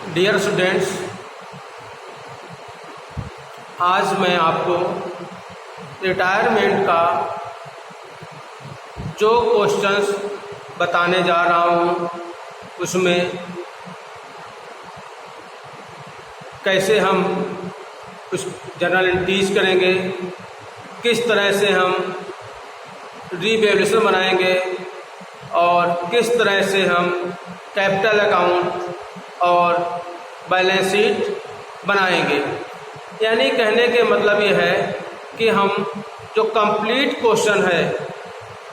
Dear students, आज मैं आपको रिटायरमेंट का जो क्वेश्चंस बताने जा रहा हूँ उसमें कैसे हम उस जर्नल एंट्रीज करेंगे, किस तरह से हम रीवैल्यूएशन बनाएंगे और किस तरह से हम कैपिटल अकाउंट और बैलेंस शीट बनाएंगे। यानी कहने के मतलब ये है कि हम जो कंप्लीट क्वेश्चन है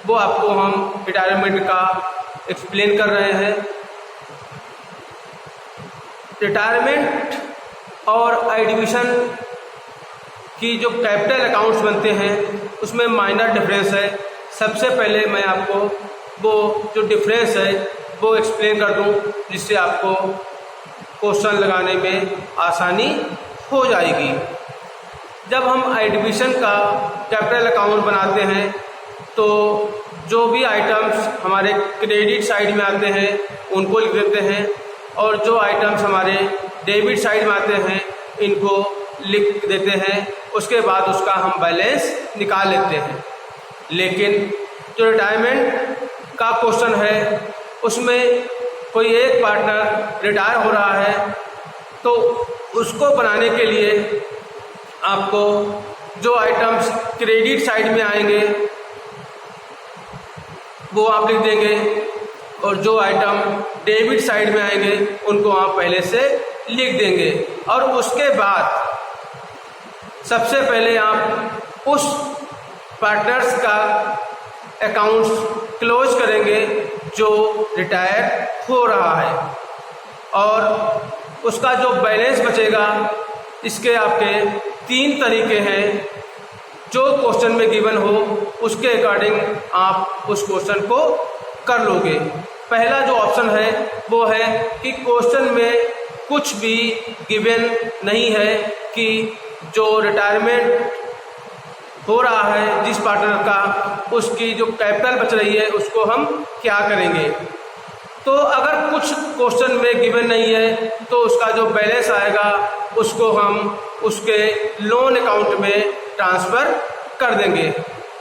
वो आपको हम रिटायरमेंट का एक्सप्लेन कर रहे हैं। रिटायरमेंट और एडमिशन की जो कैपिटल अकाउंट्स बनते हैं उसमें माइनर डिफरेंस है। सबसे पहले मैं आपको वो जो डिफरेंस है वो एक्सप्लेन कर दूं, जिससे आपको क्वेश्चन लगाने में आसानी हो जाएगी। जब हम एडमिशन का कैपिटल अकाउंट बनाते हैं तो जो भी आइटम्स हमारे क्रेडिट साइड में आते हैं उनको लिख देते हैं और जो आइटम्स हमारे डेबिट साइड में आते हैं इनको लिख देते हैं। उसके बाद उसका हम बैलेंस निकाल लेते हैं। लेकिन जो रिटायरमेंट का क्वेश्चन है उसमें कोई एक पार्टनर रिटायर हो रहा है तो उसको बनाने के लिए आपको जो आइटम्स क्रेडिट साइड में आएंगे वो आप लिख देंगे और जो आइटम डेबिट साइड में आएंगे उनको आप पहले से लिख देंगे। और उसके बाद सबसे पहले आप उस पार्टनर्स का अकाउंट्स क्लोज करेंगे जो रिटायर हो रहा है और उसका जो बैलेंस बचेगा, इसके आपके 3 तरीके हैं। जो क्वेश्चन में गिवन हो उसके अकॉर्डिंग आप उस क्वेश्चन को कर लोगे। पहला जो ऑप्शन है वो है कि क्वेश्चन में कुछ भी गिवन नहीं है कि जो रिटायरमेंट हो रहा है जिस पार्टनर का, उसकी जो कैपिटल बच रही है उसको हम क्या करेंगे। तो अगर कुछ क्वेश्चन में गिवन नहीं है तो उसका जो बैलेंस आएगा उसको हम उसके लोन अकाउंट में ट्रांसफ़र कर देंगे।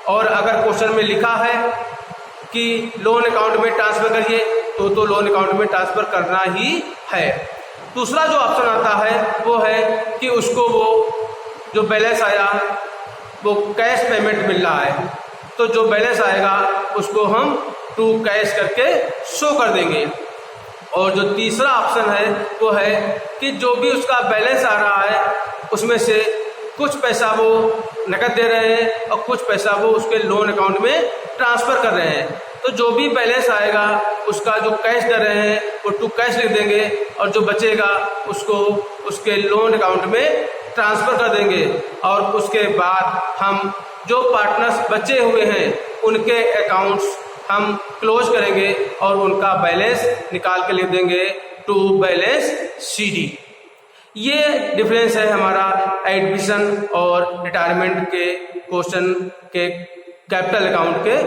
और अगर क्वेश्चन में लिखा है कि लोन अकाउंट में ट्रांसफ़र करिए तो लोन अकाउंट में ट्रांसफ़र करना ही है। दूसरा जो ऑप्शन आता है वो है कि उसको वो जो बैलेंस आया वो कैश पेमेंट मिल रहा है तो जो बैलेंस आएगा उसको हम टू कैश करके शो कर देंगे। और जो तीसरा ऑप्शन है वो है कि जो भी उसका बैलेंस आ रहा है उसमें से कुछ पैसा वो नकद दे रहे हैं और कुछ पैसा वो उसके लोन अकाउंट में ट्रांसफ़र कर रहे हैं। तो जो भी बैलेंस आएगा उसका जो कैश दे रहे हैं वो टू कैश लिख देंगे और जो बचेगा उसको उसके लोन अकाउंट में ट्रांसफ़र कर देंगे। और उसके बाद हम जो पार्टनर्स बचे हुए हैं उनके अकाउंट्स हम क्लोज करेंगे और उनका बैलेंस निकाल के लिख देंगे टू बैलेंस CD। ये डिफरेंस है हमारा एडमिशन और रिटायरमेंट के क्वेश्चन के कैपिटल अकाउंट के।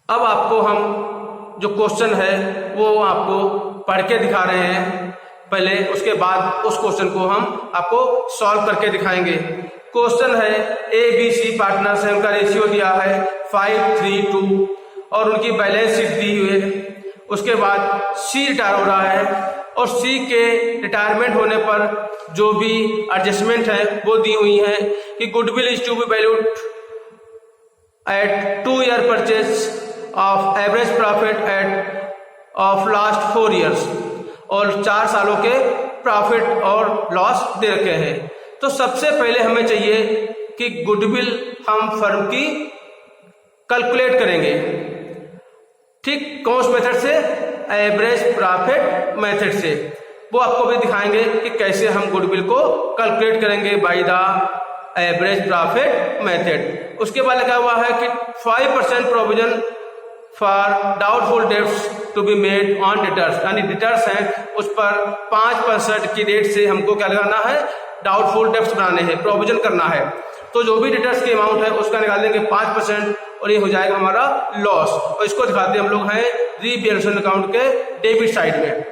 अब आपको हम जो क्वेश्चन है वो आपको पढ़ के दिखा रहे हैं पहले, उसके बाद उस क्वेश्चन को हम आपको सॉल्व करके दिखाएंगे। क्वेश्चन है ABC पार्टनर्स है, उनका रेशियो दिया है 5:3:2 और उनकी बैलेंस शीट दी हुई है। उसके बाद C रिटायर हो रहा है और C के रिटायरमेंट होने पर जो भी एडजस्टमेंट है वो दी हुई है कि goodwill is to be valued at 2 year purchase of average profit at of last 4 years और 4 सालों के प्रॉफिट और लॉस दे रखे हैं। तो सबसे पहले हमें चाहिए कि गुडविल हम फर्म की कैलकुलेट करेंगे। ठीक कौन से मेथड से? एवरेज प्रॉफिट मेथड से। वो आपको भी दिखाएंगे कि कैसे हम गुडविल को कैलकुलेट करेंगे by the average profit method. उसके बाद लिखा हुआ है कि 5% provision for doubtful debts to be made on debtors, यानी डिटर्स हैं उस पर 5% की रेट से हमको क्या लगाना है, डाउटफुल डेट्स बनाने हैं, प्रोविजन करना है। तो जो भी डिटर्स की अमाउंट है उसका निकाल देंगे 5%। और ये हो जाएगा हमारा लॉस। और इसको दिखाते हम लोग हैं रीवैल्यूएशन अकाउंट के डेबिट साइड में।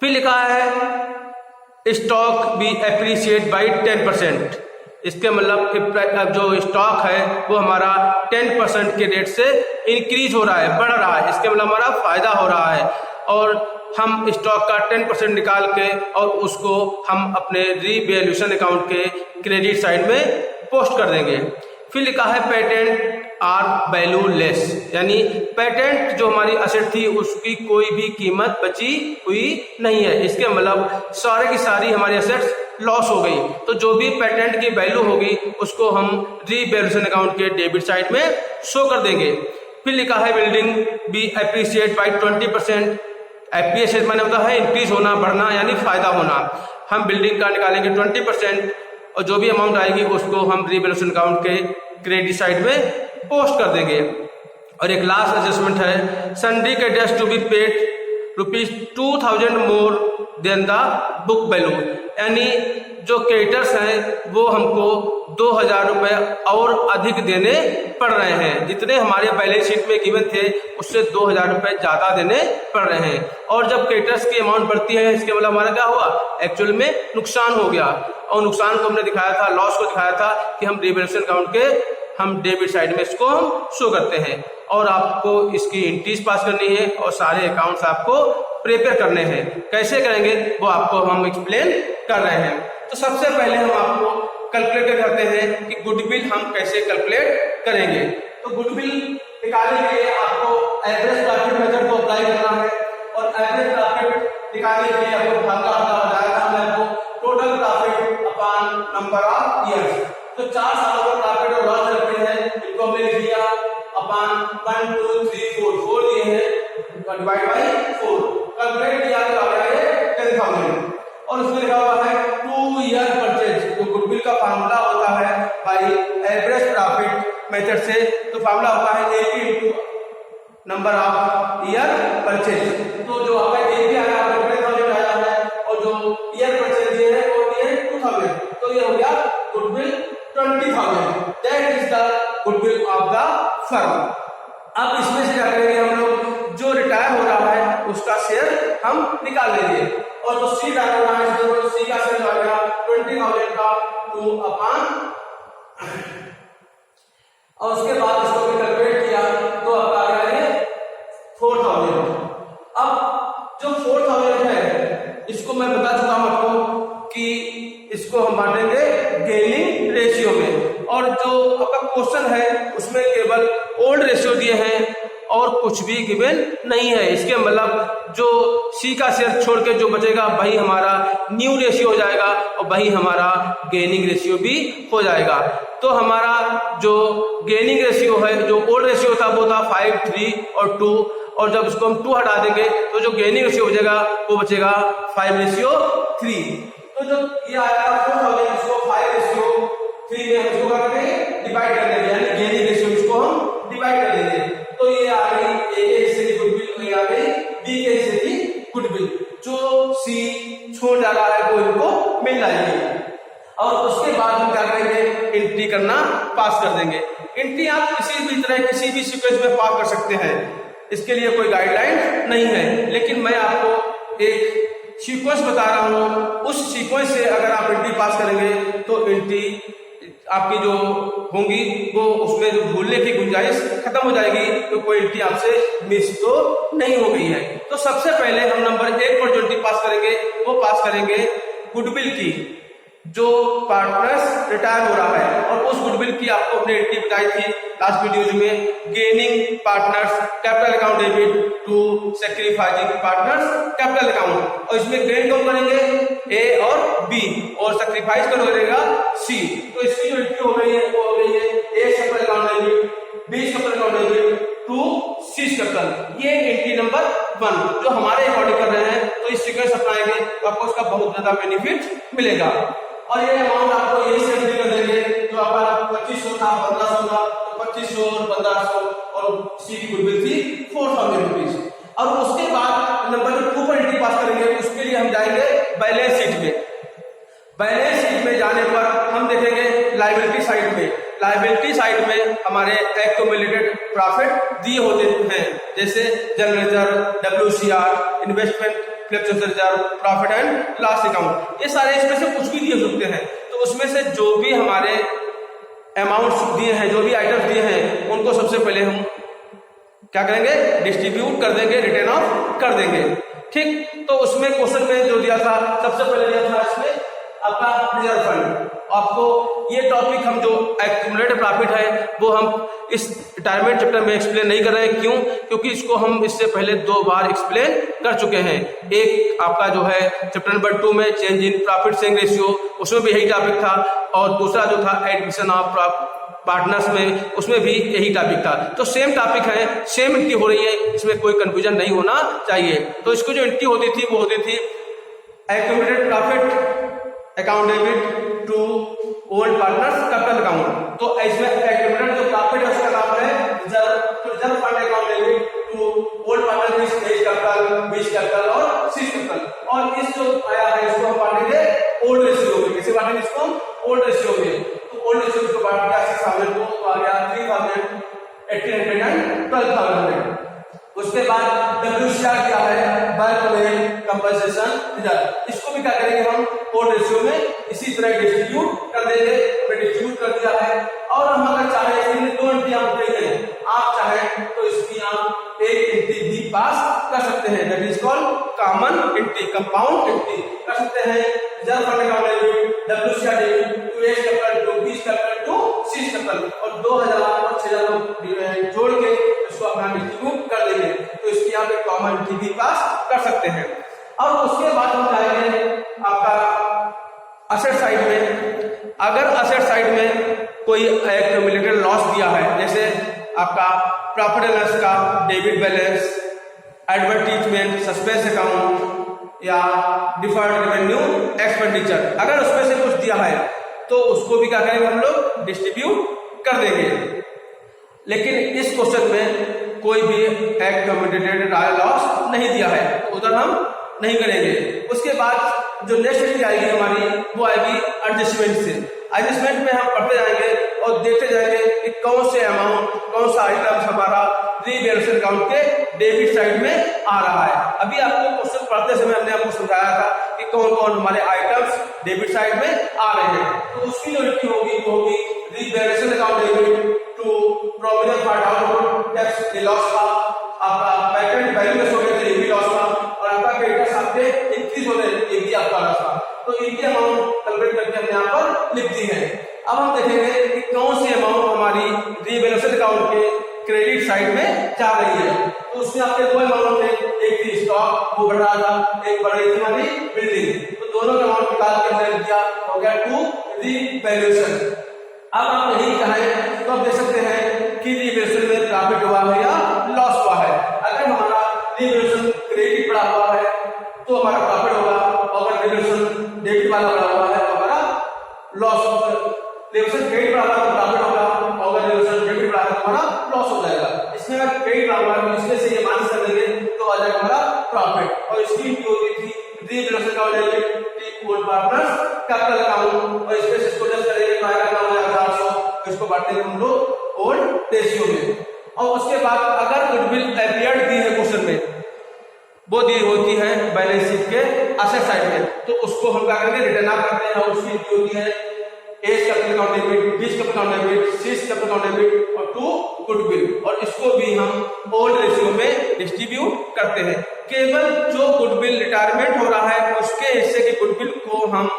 फिर लिखा है स्टॉक बी एप्रिशिएट बाई 10%। इसके मतलब जो स्टॉक है वो हमारा 10% के रेट से इंक्रीज हो रहा है, बढ़ रहा है, इसके मतलब हमारा फायदा हो रहा है। और हम स्टॉक का 10% निकाल के और उसको हम अपने रीवैल्यूएशन अकाउंट के क्रेडिट साइड में पोस्ट कर देंगे। फिर लिखा है पेटेंट आर वैल्यू लेस, यानी पेटेंट जो हमारी असेट थी उसकी कोई भी कीमत बची हुई नहीं है, इसके मतलब सारे की सारी हमारी असेट्स लॉस हो गई। तो जो भी पेटेंट की वैल्यू होगी उसको हम रीवैल्यूएशन अकाउंट के डेबिट साइड में शो कर देंगे। फिर लिखा है building be appreciate by 20%। Appreciate माने होता है इंक्रीज होना, बढ़ना, यानी फायदा होना। हम बिल्डिंग का निकालेंगे 20% और जो भी अमाउंट आएगी उसको हम रीवैल्यूएशन अकाउंट के क्रेडिट साइड में पोस्ट कर देंगे। और एक लास्ट एडजस्टमेंट है sundry creditors to be paid ₹2000 more than the book value, यानी जो क्रेडिटर्स हैं वो हमको 2000 रुपये और अधिक देने पड़ रहे हैं। जितने हमारे बैलेंस शीट में गिवन थे उससे 2000 रुपये ज़्यादा देने पड़ रहे हैं। और जब क्रेडिटर्स की अमाउंट बढ़ती है इसके मतलब हमारा क्या हुआ, एक्चुअल में नुकसान हो गया। और नुकसान को हमने दिखाया था, लॉस को दिखाया था कि हम रीवैल्यूएशन अकाउंट के हम डेबिट साइड में इसको हम शो करते हैं। और आपको इसकी एंट्रीज पास करनी है और सारे अकाउंट्स आपको प्रिपेयर करने हैं। कैसे करेंगे वो आपको हम एक्सप्लेन कर रहे हैं। तो सबसे पहले हम आपको कैलकुलेट करते हैं कि गुडविल हम कैसे कैलकुलेट करेंगे। तो गुडविल निकालने के लिए आपको एवरेज प्रॉफिट मेथड को अप्लाई करना है और एवरेज प्रॉफिट निकालने के लिए आपको फार्मूला बताया था मैं आपको, total profit upon number of years. तो 4 सालों का प्रॉफिट और लॉस रखते हैं, इनको हमने लिख दिया अपॉन 1 2 3 4 दिए हैं, डिवाइड बाय 4 कैलकुलेट किया तो आ गया है 10,000। और उसमें लिखा हुआ है 2 ईयर परचेज। तो गुडविल का फार्मूला होता है बाय एवरेज प्रॉफिट मेथड से, तो फार्मूला होता है AP into number of year purchase. तो जो आपका AP आया है 10,000 आया है और जो ईयर परचेज दिए हैं वो दिए 2000, तो ये हो गया goodwill 20,000। That is the goodwill of the firm. अब इसमें से क्या करेंगे हम लोग, जो रिटायर हो रहा है उसका शेयर हम निकाल लेंगे और जो सी डाल रहा है तो सी का शेयर आ गया 20,000 का 2 अपॉन, और उसके बाद इसको भी कैलकुलेट किया तो आपका आ गया है 4,000। अब जो 4,000 है इसको मैं बता चुका हूं आपको कि इसको हम बांटेंगे गेनिंग रेशियो में। और जो आपका क्वेश्चन है उसमें केवल ओल्ड रेशियो दिए हैं और कुछ भी गिवन नहीं है। इसके मतलब जो सी का शेयर छोड़ के जो बचेगा वही हमारा न्यू रेशियो हो जाएगा और वही हमारा गेनिंग रेशियो भी हो जाएगा। तो हमारा जो गेनिंग रेशियो है, जो ओल्ड रेशियो था वो था 5 3 और 2, और जब इसको हम 2 हटा देंगे तो जो गेनिंग रेशियो बचेगा वो बचेगा 5:3। तो जो ये आया 4,000 इसको 5:3 में हम इसको करके डिवाइड कर देंगे, यानी गेनिंग रेशियो इसको हम डिवाइड कर देंगे। तो ये आ गई ए के हिस्से की गुडविल, ये आ गई बी के हिस्से की गुडविल। जो सी छोड़ डाला है वो इनको मिल जाएगी। और उसके बाद हम क्या करेंगे, एंट्री करना पास कर देंगे। एंट्री आप किसी भी तरह किसी भी सीक्वेंस में पास कर सकते हैं, इसके लिए कोई गाइडलाइन नहीं है। लेकिन मैं आपको एक सीक्वेंस बता रहा हूं, उस सीक्वेंस से अगर आप एंट्री पास करेंगे तो एंट्री आपकी जो होंगी वो उसमें जो भूलने की गुंजाइश खत्म हो जाएगी, तो कोई एंट्री आपसे मिस तो नहीं हो गई है। तो सबसे पहले हम नंबर 1 पर जो एंट्री पास करेंगे वो पास करेंगे गुडविल की, जो पार्टनर्स रिटायर हो रहा है। और उस गुडविल की आपको अपने एंट्री बताई थी लास्ट वीडियोज में, gaining partners capital account debit to sacrificing partners capital account. और इसमें गेन कौन करेंगे, ए और बी, और सैक्रिफाइस कौन करेगा, सी। तो इसकी जो एंट्री हो गई है वो हो गई है A capital account debit, B capital account debit to C capital. ये एंट्री नंबर 1 जो हमारे अकॉर्डिंग कर रहे हैं। तो इस सीक्वेंस अपनाएंगे तो आपको इसका बहुत ज्यादा बेनिफिट मिलेगा। और ये अमाउंट आपको यही से एंट्री कर देंगे, जो आपका 2500 था 1500 था, तो 2500 और 1500, और सी की गुडविल थी 4,000 रुपीज। और उसके बाद नंबर 2 पर एंट्री पास करेंगे, उसके लिए हम जाएंगे बैलेंस शीट में। बैलेंस शीट में जाने पर हम देखेंगे लायबिलिटी साइड में। लायबिलिटी साइड में में हमारे एक्यूमुलेटेड प्रॉफिट दिए होते हैं, जैसे general reserve, WCR, investment fluctuation reserve, profit and loss account, ये सारे इसमें से कुछ भी दिए हो सकते हैं। तो उसमें से जो भी हमारे अमाउंट्स दिए हैं, जो भी आइटम्स दिए हैं, उनको सबसे पहले हम क्या करेंगे, डिस्ट्रीब्यूट कर देंगे, रिटर्न ऑफ कर देंगे। ठीक, तो उसमें क्वेश्चन में जो दिया था, सबसे पहले दिया था इसमें आपका रिजर्व फंड। आपको ये टॉपिक हम जो एक्यूमुलेटेड प्रॉफिट है वो हम इस रिटायरमेंट चैप्टर में एक्सप्लेन नहीं कर रहे हैं। क्यों? क्योंकि इसको हम इससे पहले 2 बार एक्सप्लेन कर चुके हैं। एक आपका जो है चैप्टर नंबर 2 में change in profit sharing ratio, उसमें भी यही टॉपिक था, और दूसरा जो था एडमिशन ऑफ पार्टनर्स में, उसमें भी यही टॉपिक था। तो सेम टॉपिक है, सेम एंट्री हो रही है, इसमें कोई कंफ्यूजन नहीं होना चाहिए। तो इसको जो एंट्री होती थी वो होती थी accumulated profit account debit to old partners capital account. तो इसमें एक्यूमुलेटेड जो प्रॉफिट है उसका नाम है रिजर्व, तो reserve fund account debit to old partner A's capital, B's capital और सीज कैपिटल। और इस जो आया है इसको हम बांटेंगे ओल्ड रेशियो में। कैसे बांटेंगे इसको? ओल्ड रेशियो में। तो ओल्ड रेशियो को बांट दिया 6000 को, तो आ गया 3000, 1800 एंड 12,000। उसके बाद WCR क्या है, बल्क में कंपनसेशन रिजर्व, इसको भी क्या करेंगे हम ओल्ड रेशियो में इसी तरह डिस्ट्रीब्यूट कर देंगे। डिस्ट्रीब्यूट कर दिया है, और हम अगर चाहे इसमें 2 एंट्री हम करेंगे, आप चाहे तो इसकी आप एक एंट्री भी पास कर सकते हैं, that is called common entry, compound entry कर सकते हैं। Reserve fund account debit, WCR debit to A's capital to B's capital to C's capital, और 2000 और 6000 जोड़ के इसको अपना डिस्ट्रीब्यूट कर देंगे। तो इसकी आप एक कॉमन एंट्री भी पास कर सकते हैं। और उसके बाद हम जाएंगे आपका असेट साइड में। अगर असेट साइड में कोई एक्यूमुलेटेड लॉस दिया है, जैसे आपका प्रॉफिट एंड लॉस का debit balance, advertisement, suspense account या डिफर्ड रेवेन्यू एक्सपेंडिचर, अगर उसमें से कुछ दिया है तो उसको भी क्या करेंगे हम लोग, डिस्ट्रीब्यूट कर देंगे। लेकिन इस क्वेश्चन में कोई भी एक्यूमुलेटेड लॉस नहीं दिया है, उधर हम नहीं करेंगे। उसके बाद जो नेक्स्ट एंट्री आएगी हमारी, वो आएगी एडजस्टमेंट से। एडजस्टमेंट में हम पढ़ते जाएंगे और देखते जाएंगे कि कौन से अमाउंट, कौन सा आइटम हमारा रीवैल्यूएशन अकाउंट के डेबिट साइड में आ रहा है। अभी आपको क्वेश्चन पढ़ते समय हमने आपको समझाया था कि कौन कौन हमारे आइटम्स डेबिट साइड में आ रहे हैं। तो उसकी जो एंट्री होगी वो होगी revaluation account debit to provision for download tax loss का, आपका पेटेंट वैल्यू में सोचे थे ये भी लॉस का, और आपका क्रेडिटर्स आपके इंक्रीज हो रहे हैं, ये भी आपका लॉस था। तो इनके अमाउंट कैलकुलेट करके हमने यहाँ पर लिख दी है। अब हम देखेंगे कि कौन सी अमाउंट हमारी रीवैल्यूएशन अकाउंट के क्रेडिट साइड में जा रही है। तो उसमें आपके 2 अमाउंट थे, एक थी स्टॉक, वो बढ़ रहा था, एक बढ़ रही थी हमारी बिल्डिंग। तो दोनों का अमाउंट निकाल के हमने लिख दिया, हो गया टू रीवैल्यूएशन। अब आप यही कहें तो आप देख सकते हैं कि रीवैल्यूएशन में प्रॉफिट हुआ है या लॉस हुआ है। अगर हमारा रीवैल्यूएशन क्रेडिट बढ़ा हुआ है तो हमारा प्रॉफिट होगा, और अगर रीवैल्यूएशन डेबिट वाला बढ़ा हुआ है तो हमारा लॉस होगा। रीवैल्यूएशन क्रेडिट बढ़ा हुआ तो प्रॉफिट होगा, और अगर रीवैल्यूएशन डेबिट बढ़ा तो हमारा लॉस हो जाएगा। इसमें अगर क्रेडिट बढ़ा हुआ है तो इसमें से ये माइनस कर देंगे तो आ जाएगा हमारा प्रॉफिट। और इसकी एंट्री होती थी revaluation account debit to old partners capital account, और इसमें से इसको जस्ट करेंगे तो आएगा 9,400, इसको बांटेंगे हम लोग ओल्ड रेशियो में। और उसके बाद अगर गुडविल अपीयर्ड दी है क्वेश्चन में, वो दी होती है बैलेंस शीट के असेट साइड में, तो उसको हम क्या करेंगे, रिटर्न ऑफ करते हैं। और उसकी एंट्री होती है as capital account debit, B's capital account debit, C's capital account debit और टू गुडविल, और इसको भी हम ओल्ड रेशियो में डिस्ट्रीब्यूट करते हैं। केवल जो गुडविल रिटायरमेंट हो रहा है उसके हिस्से के गुडविल को हम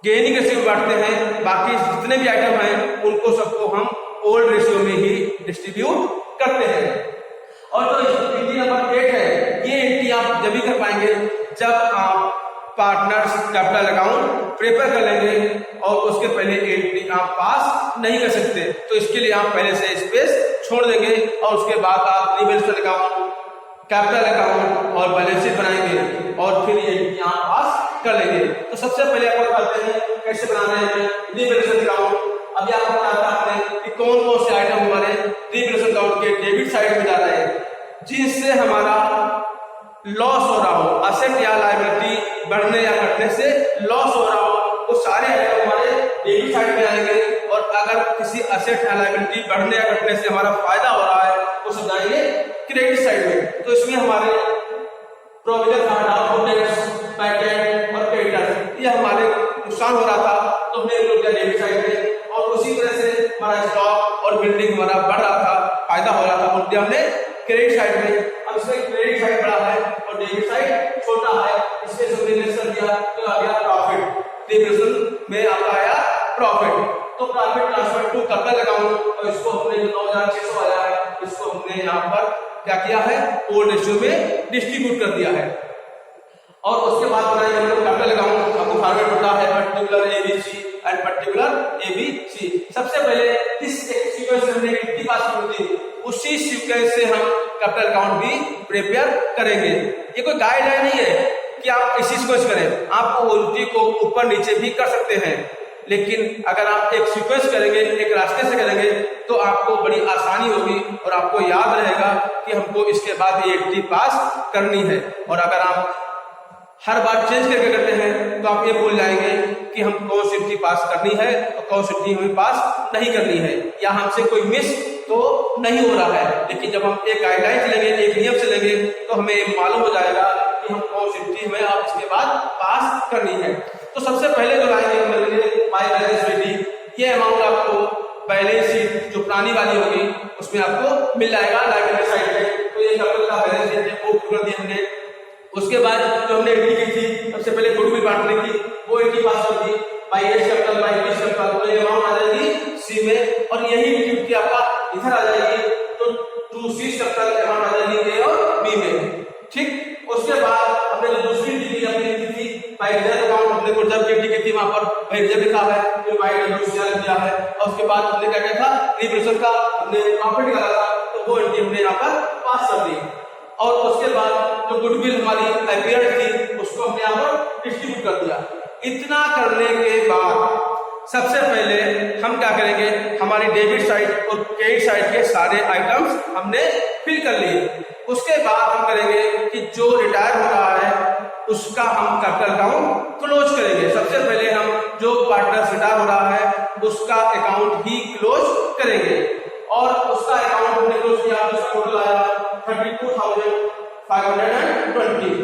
गेनिंग रेशियो में बांटते हैं, बाकी जितने भी आइटम हैं उनको सबको हम ओल्ड रेशियो में ही डिस्ट्रीब्यूट करते हैं। और जो एंट्री नंबर 8 है, ये एंट्री आप जब भी कर पाएंगे जब आप पार्टनर्स कैपिटल अकाउंट प्रिपेयर कर लेंगे, और उसके पहले एंट्री आप पास नहीं कर सकते। तो इसके लिए आप पहले से स्पेस छोड़ देंगे, और उसके बाद आप रीवैल्यूएशन अकाउंट, कैपिटल अकाउंट और बैलेंस शीट बनाएंगे, और फिर ये एंट्री आप पास कर लेंगे। तो सबसे पहले आपको बताते हैं कैसे बनाना है रीवैल्यूएशन अकाउंट। अभी आपको बताता है कि कौन कौन से आइटम हमारे रीवैल्यूएशन अकाउंट के डेबिट साइड में जा रहे हैं, जिससे हमारा लॉस हो रहा हो, असेट या लायबिलिटी बढ़ने या घटने से लॉस हो रहा हो, वो सारे आइटम हमारे डेबिट साइड में आएंगे, और अगर किसी एसेट लायबिलिटी बढ़ने या घटने से हमारा फायदा हो रहा है उसे जाएंगे क्रेडिट साइड में। तो इसमें हमारे प्रोविजन पैटेंट और क्रेडिटर ये हमारे नुकसान हो रहा था तो हमने लोग डेबिट साइड में, और उसी तरह से हमारा स्टॉक और बिल्डिंग हमारा बढ़ रहा था, फायदा हो रहा था, बोलते हमने क्रेडिट साइड में। अब इसमें क्रेडिट साइड बड़ा है और डेबिट साइड छोटा है, इसलिए हमने लेस कर दिया तो आ गया प्रॉफिट। डेबिट में आपका आया प्रॉफिट, तो profit transfer to capital account, और इसको हमने जो 9600 आया है इसको हमने यहाँ पर क्या किया है, ओल्ड रेशियो में डिस्ट्रीब्यूट कर दिया है। और उसके बाद बनाएंगे हम लोग कैपिटल अकाउंट। आपको फॉर्मेट पता है particular ABC and particular ABC. सबसे पहले इस सीक्वेंस में हमने एंटिटी पास की थी, उसी सीक्वेंस से हम कैपिटल अकाउंट भी प्रिपेयर करेंगे। ये कोई गाइडलाइन नहीं है कि आप इसी सीक्वेंस करें, आप उल्टी को ऊपर नीचे भी कर सकते हैं, लेकिन अगर आप एक सीक्वेंस करेंगे, एक रास्ते से करेंगे तो आपको बड़ी आसानी होगी और आपको याद रहेगा कि हमको इसके बाद ये एंटिटी पास करनी है। और अगर आप हर बार चेंज करके करते हैं तो आप ये भूल जाएंगे कि हम कौन सी एंटिटी पास करनी है और कौन सी एंटिटी हमें पास नहीं करनी है, या हमसे कोई मिस तो नहीं हो रहा है। लेकिन जब हम एक गाइडलाइन चलेंगे, एक नियम चलेंगे तो हमें मालूम हो जाएगा कि हम कौन सी एंटिटी हमें आप इसके बाद पास करनी है। तो सबसे पहले जो लाएंगे हम माय बैलेंस शीट, ये अमाउंट आपको बैलेंस शीट जो पुरानी वाली होगी उसमें आपको मिल जाएगा लाइबिलिटी साइड में। तो ये कैपिटल का बैलेंस शीट है, वो कर दिया हमने। उसके बाद जो हमने एंट्री की थी, सबसे पहले गुडविल बांटने की, वो एंट्री पास होगी by S capital by B capital, तो ये अमाउंट आ जाएगी सी में, और यही एंट्री आपका इधर आ जाएगी तो टू सी कैपिटल अमाउंट आ जाएगी ए और बी में। ठीक, उसके बाद हमने जो दूसरी एंट्री अपनी लिखी थी बाय रिजर्व अकाउंट, हमने रिजर्व की एंट्री की थी, वहां पर बाय रिजर्व लिखा है, फिर बाय डब्ल्यूसीआर दिया है, और उसके बाद हमने क्या किया था, रिप्रेजेंट का हमने प्रॉफिट निकाला था, तो वो एंट्री हमने यहाँ पर पास कर दी। और उसके बाद जो गुडविल हमारी अपियर्ड थी उसको हमने यहाँ पर डिस्ट्रीब्यूट कर दिया। इतना करने के बाद सबसे पहले हम क्या करेंगे, हमारी डेबिट साइड और क्रेडिट साइड के सारे आइटम्स हमने फिल कर लिए। उसके बाद हम करेंगे कि जो रिटायर हो रहा है उसका हम कैपिटल अकाउंट क्लोज करेंगे। सबसे पहले हम जो पार्टनर रिटायर हो रहा है उसका अकाउंट ही क्लोज करेंगे, और उसका अकाउंट हमने क्लोज किया, उसका टोटल आया 32,520,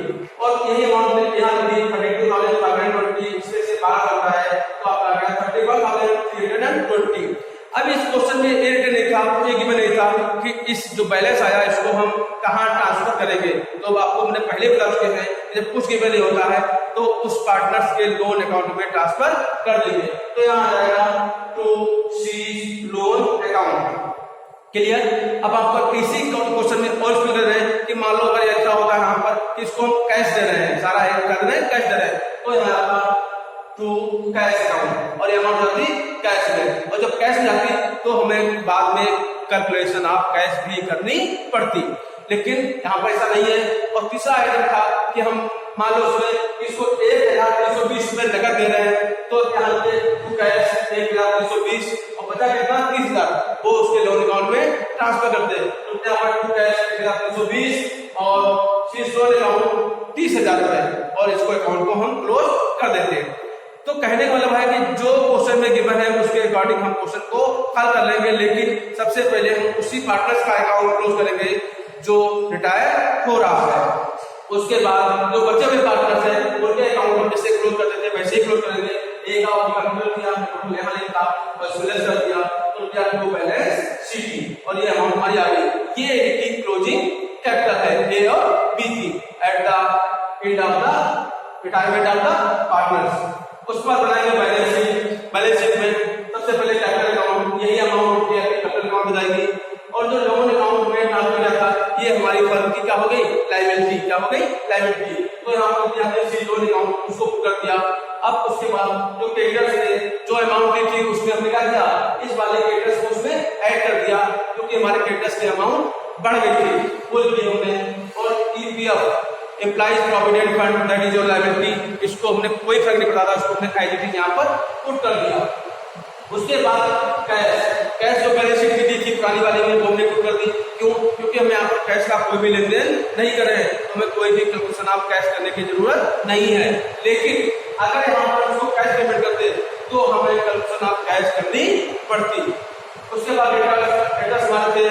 और यही अमाउंट यहाँ दी 32,520, इसमें से 12 करता है तो आपका आ गया 31,320। अब इस क्वेश्चन में एक नहीं था, एक ही नहीं था कि इस जो बैलेंस आया इसको हम कहाँ ट्रांसफर करेंगे। तो आपको हमने पहले बता चुके हैं, जब कुछ गिवन नहीं होता है तो उस पार्टनर्स के लोन अकाउंट में ट्रांसफर कर देंगे। तो यहाँ आ जाएगा to C loan account. Clear? अब आपका इसी क्वेश्चन में और फिल कर रहे हैं कि मान लो अगर ऐसा होता है यहाँ पर कि इसको हम कैश दे रहे हैं, सारा कर रहे हैं कैश दे रहे हैं, तो यहाँ आपका टू कैश अकाउंट, और ये अमाउंट जाती कैश में, और जब कैश जाती तो हमें बाद में कैलकुलेशन ऑफ कैश भी करनी पड़ती, लेकिन यहाँ पर ऐसा नहीं है। और तीसरा आइटम था कि हम मान लो उसमें इसको 1,320 में नकद दे रहे हैं, तो यहाँ पे टू कैश 1,320 और बचा कितना 30,000, वो उसके लोन अकाउंट में ट्रांसफर करते हैं। तो यहाँ पर टू कैश 1,320 और सी लोन अकाउंट 30,000 है, और इसको अकाउंट को हम क्लोज कर देते हैं। तो कहने का मतलब है कि जो क्वेश्चन में गिवन है उसके अकॉर्डिंग हम क्वेश्चन को हल कर लेंगे, लेकिन सबसे पहले हम उसी पार्टनर्स का अकाउंट क्लोज करेंगे जो रिटायर हो रहा है। उसके बाद जो बचे हुए पार्टनर्स हैं उनके अकाउंट हम जैसे क्लोज कर देते हैं वैसे ही क्लोज करेंगे। एक अकाउंट किया, टोटल यहाँ लिखा और सिलेक्ट कर दिया, तो क्या टू बैलेंस शीट, और ये अमाउंट हमारी आ गई। ये एक क्लोजिंग कैपिटल है ए और बी की at the end of the retirement of the partners. उसके बाद बनाएंगे बैलेंस शीट। बैलेंस शीट में सबसे पहले कैपिटल अकाउंट, यही अमाउंट कैपिटल अकाउंट में जाएगी, और जो लोन अकाउंट में ट्रांसफर किया था ये हमारी फर्म की क्या हो गई, लायबिलिटी। क्या हो गई, लायबिलिटी। तो यहाँ पर हमने लोन अकाउंट उसको कर दिया। अब उसके बाद जो क्रेडिटर्स ने जो अमाउंट दी थी उसमें हमने क्या किया, इस वाले क्रेडिटर्स को उसमें ऐड कर दिया, क्योंकि हमारे क्रेडिटर्स की अमाउंट बढ़ गई थी, वो दी हमने। और EPF employees provident fund that is your liability, इसको हमने कोई फर्क नहीं पड़ा था, उसको हमने एज इट इज यहाँ पर पुट कर दिया। उसके बाद कैश जो बैलेंस शीट की थी पुरानी वाली में वो हमने पुट कर दी। क्यों? क्योंकि हम यहाँ पर कैश का कोई भी लेन देन नहीं कर रहे हैं, तो हमें कोई भी कैलकुलेशन ऑफ कैश करने की जरूरत नहीं है। लेकिन अगर यहाँ पर उसको कैश पेमेंट करते तो हमें कैलकुलेशन आप कैश करनी पड़ती। उसके बाद डेटा हमारे थे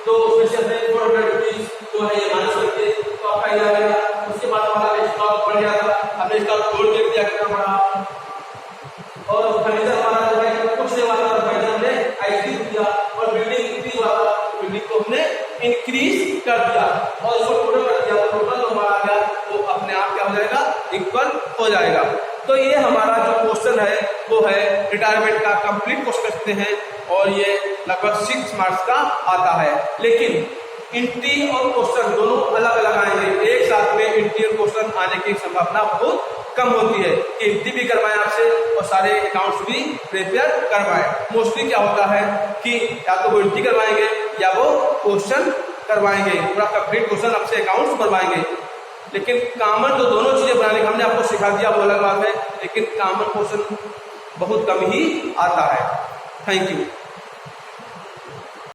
तो उसमें से हमने 400 रुपीज जो है ये माइनस करके तो आपका ये आ गया। उसके बाद हमारा स्टॉक बढ़ गया था, हमने स्टॉक जोड़ के दिया कितना पड़ा, और फर्नीचर हमारा जो है कुछ से वाला फर्नीचर हमने आईसी दिया, और बिल्डिंग इंक्रीज वाला बिल्डिंग को हमने इंक्रीज कर दिया और उसको टोटल कर दिया, तो टोटल जो हमारा आ गया वो अपने आप क्या हो जाएगा, इक्वल हो जाएगा। तो ये हमारा जो क्वेश्चन है वो है रिटायरमेंट का कंप्लीट क्वेश्चन करते हैं और ये लगभग 6 मार्क्स का आता है। लेकिन इंटी और क्वेश्चन दोनों अलग अलग आएंगे, एक साथ में इंटी और क्वेश्चन आने की संभावना बहुत कम होती है कि इंटी भी करवाएं आपसे और सारे अकाउंट्स भी प्रिपेयर करवाएं। मोस्टली क्या होता है कि या तो वो इंटी करवाएंगे या वो क्वेश्चन करवाएंगे, पूरा कंप्लीट क्वेश्चन आपसे अकाउंट्स करवाएंगे। लेकिन कॉमन जो दोनों चीजें बनाने का हमने आपको सिखा दिया वो अलग बात है, लेकिन कॉमन क्वेश्चन बहुत कम ही आता है। Thank you.